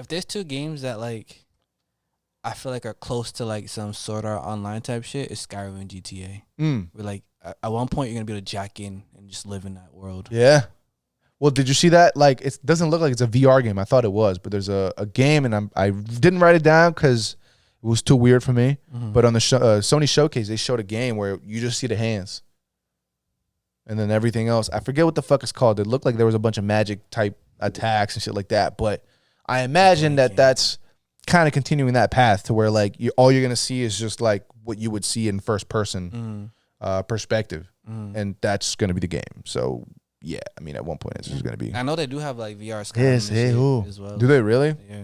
if there's two games that like I feel like are close to like some Sword Art Online type shit, it's Skyrim and GTA. Where like at one point you're gonna be able to jack in and just live in that world. Yeah. Well, did you see that? Like, it doesn't look like it's a VR game. I thought it was, but there's a game, and I didn't write it down because it was too weird for me. But on the Sony showcase, they showed a game where you just see the hands, and then everything else. I forget what the fuck it's called. It looked like there was a bunch of magic type attacks and shit like that. But I imagine that's kind of continuing that path to where like all you're gonna see is just like what you would see in first person perspective, and that's gonna be the game. So. Yeah, I mean, at one point it's just gonna be. I know they do have like VR Skyrim as well. Do they really? Yeah,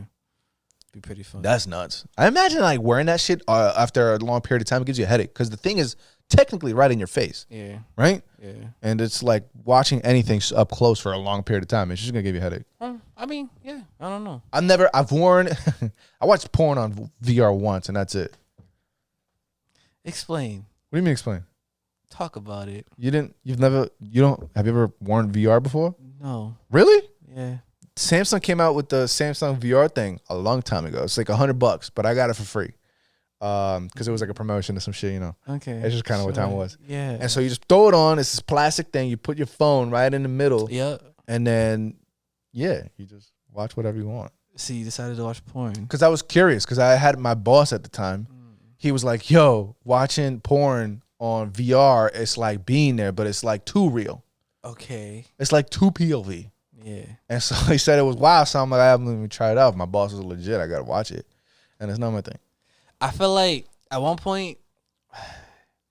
be pretty fun. That's nuts. I imagine like wearing that shit after a long period of time, it gives you a headache because the thing is technically right in your face. Yeah. Right. Yeah. And it's like watching anything up close for a long period of time. It's just gonna give you a headache. I mean, yeah, I don't know. I've worn. I watched porn on VR once, and that's it. Explain. What do you mean explain? Talk about it. Have you ever worn VR before? No. Really? Yeah. Samsung came out with the Samsung VR thing a long time ago. It's like $100, but I got it for free. Because it was like a promotion or some shit, you know. Okay. It's just kind of what time it was. Yeah. And so you just throw it on. It's this plastic thing. You put your phone right in the middle. Yeah. And then, you just watch whatever you want. So you decided to watch porn. Because I was curious. Because I had my boss at the time. He was like, yo, watching porn on VR, it's like being there, but it's like too real. Okay. It's like too POV. Yeah. And so he said it was wild. So I'm like, I haven't even tried it out. My boss is legit. I got to watch it. And it's not my thing. I feel like at one point,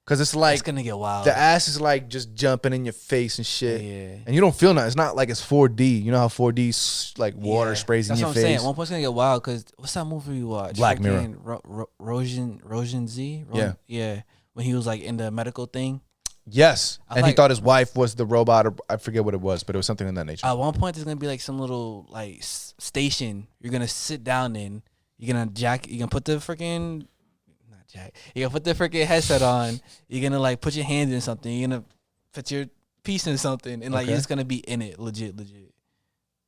because it's like, it's going to get wild. the ass is like just jumping in your face and shit. Yeah. And you don't feel nothing. It's not like it's 4D. You know how 4D like water sprays in your face? That's what I'm saying. At one point, it's going to get wild because what's that movie you watch? Black Mirror. Roshan Z? Yeah. Yeah. When he was like in the medical thing. Yes. And he like- thought his wife was the robot, or I forget what it was, but it was something in that nature. At one point, there's gonna be like some little like station you're gonna sit down in. You're gonna put the freaking You're gonna put the freaking headset on. You're gonna like put your hands in something. You're gonna put your piece in something, and like you're just gonna be in it, legit.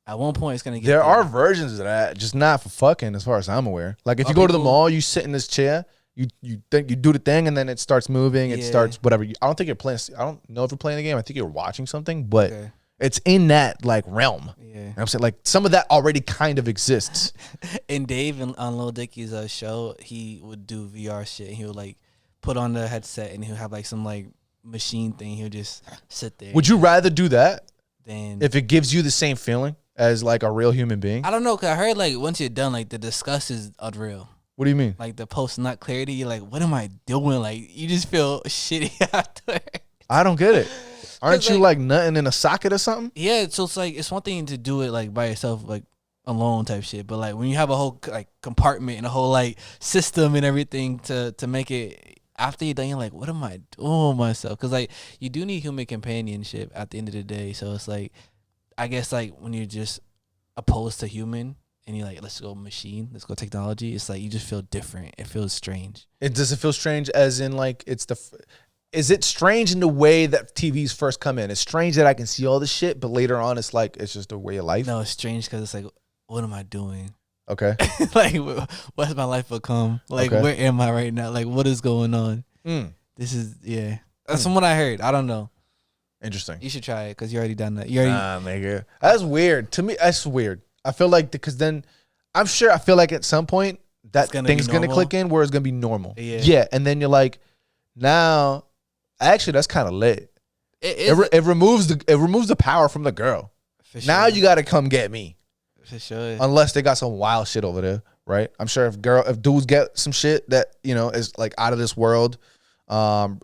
At one point, it's gonna get. There are versions of that, just not for fucking, as far as I'm aware. Like if you go to the mall, you sit in this chair. You think you do the thing, and then it starts moving. It starts whatever. I don't think you're playing. I don't know if you're playing the game. I think you're watching something, but it's in that like realm. Yeah, you know what I'm saying, like some of that already kind of exists. And Dave on Lil Dicky's show, he would do VR shit. And he would like put on the headset, and he'll have like some like machine thing. He'll just sit there. Would you rather do that than if it gives you the same feeling as like a real human being? I don't know, cause I heard like once you're done, like the disgust is unreal. What do you mean? Like the post nut clarity, you're like, what am I doing? Like you just feel shitty after. I don't get it. Aren't you like nutting in a socket or something? Yeah, so it's like it's one thing to do it like by yourself, like alone type shit. But like when you have a whole like compartment and a whole like system and everything to make it after you're done, you're like, what am I doing with myself? Because like you do need human companionship at the end of the day. So it's like, I guess like when you're just opposed to human. And you're like, let's go machine, let's go technology. It's like you just feel different. It feels strange. Does it feel strange as in like is it strange in the way that TVs first come in? It's strange that I can see all this shit, but later on it's like it's just a way of life. No, it's strange because it's like, what am I doing? Okay. Like, what has my life become? Like, where am I right now? Like, what is going on? This is, that's from what I heard. I don't know. Interesting. You should try it because you already done that. Nah, nigga. That's weird. To me, that's weird. I feel like because then I feel like at some point that thing's gonna click in where it's gonna be normal. Yeah. And then you're like, now actually that's kind of lit. It removes the power from the girl. Now you gotta come get me. For sure. Unless they got some wild shit over there, right? I'm sure if dudes get some shit that, you know, is like out of this world. Girls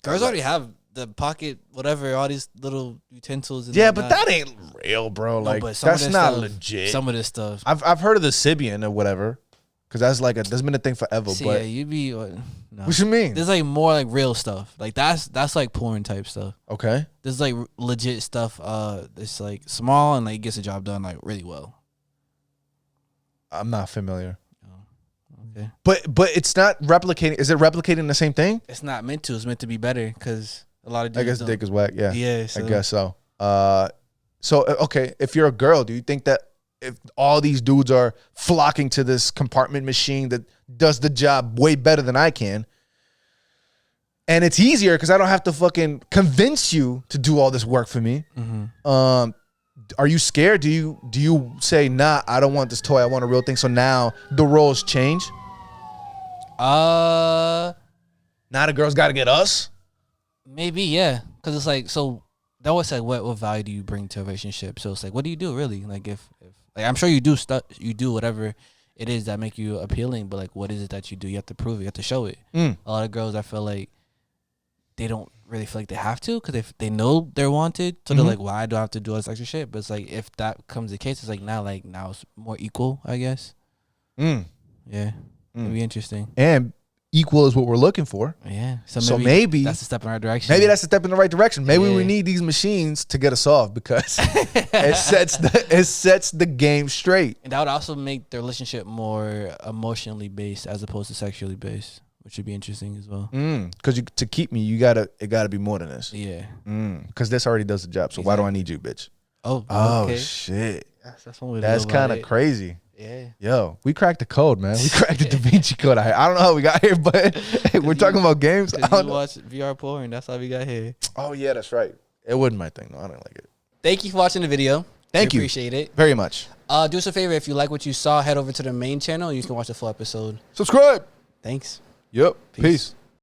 already have the pocket, whatever, all these little utensils. And but that ain't real, bro. Like that's not legit. Some of this stuff, I've heard of the Sybian or whatever, because that's like that's been a thing forever. See, but yeah, you'd be. No. What you mean? There's like more like real stuff. Like that's like porn type stuff. Okay. There's like legit stuff. It's like small and like gets the job done like really well. I'm not familiar. Okay. But it's not replicating. Is it replicating the same thing? It's not meant to. It's meant to be better because a lot of dudes I guess dick is whack. Yeah. Yeah. So. I guess so. So okay, if you're a girl, do you think that if all these dudes are flocking to this compartment machine that does the job way better than I can. And it's easier because I don't have to fucking convince you to do all this work for me. Are you scared? Do you say, nah, I don't want this toy, I want a real thing? So now the roles change? Now the girl's got to get us? Maybe, yeah. Because it's like, so that was like, what value do you bring to a relationship? So it's like, what do you do really? Like if like I'm sure you do stuff, you do whatever it is that make you appealing, but like what is it that you do? You have to prove it, you have to show it. A lot of girls, I feel like they don't really feel like they have to because if they know they're wanted, so they're like, why do I have to do all this extra shit? But it's like if that comes the case, it's like now it's more equal, I guess. Yeah, it'd be interesting. And equal is what we're looking for. Yeah, so maybe that's a step in the right direction. Maybe that's a step in the right direction. Maybe we need these machines to get us off because it sets the game straight. And that would also make the relationship more emotionally based as opposed to sexually based, which would be interesting as well. Because to keep me, it gotta be more than this. Yeah. Because this already does the job. So why do I need you, bitch? Oh, okay. Shit. That's one way to That's go about kind of it. crazy. Yeah. Yo, we cracked the code, man. We cracked the Da Vinci Code. I don't know how we got here, but hey, we're talking about games. I don't You watch VR porn. That's how we got here. Oh yeah, that's right. It wasn't my thing. No, I didn't like it. Thank you for watching the video. Thank you. Appreciate it. Very much. Do us a favor. If you like what you saw, head over to the main channel. You can watch the full episode. Subscribe. Thanks. Yep. Peace.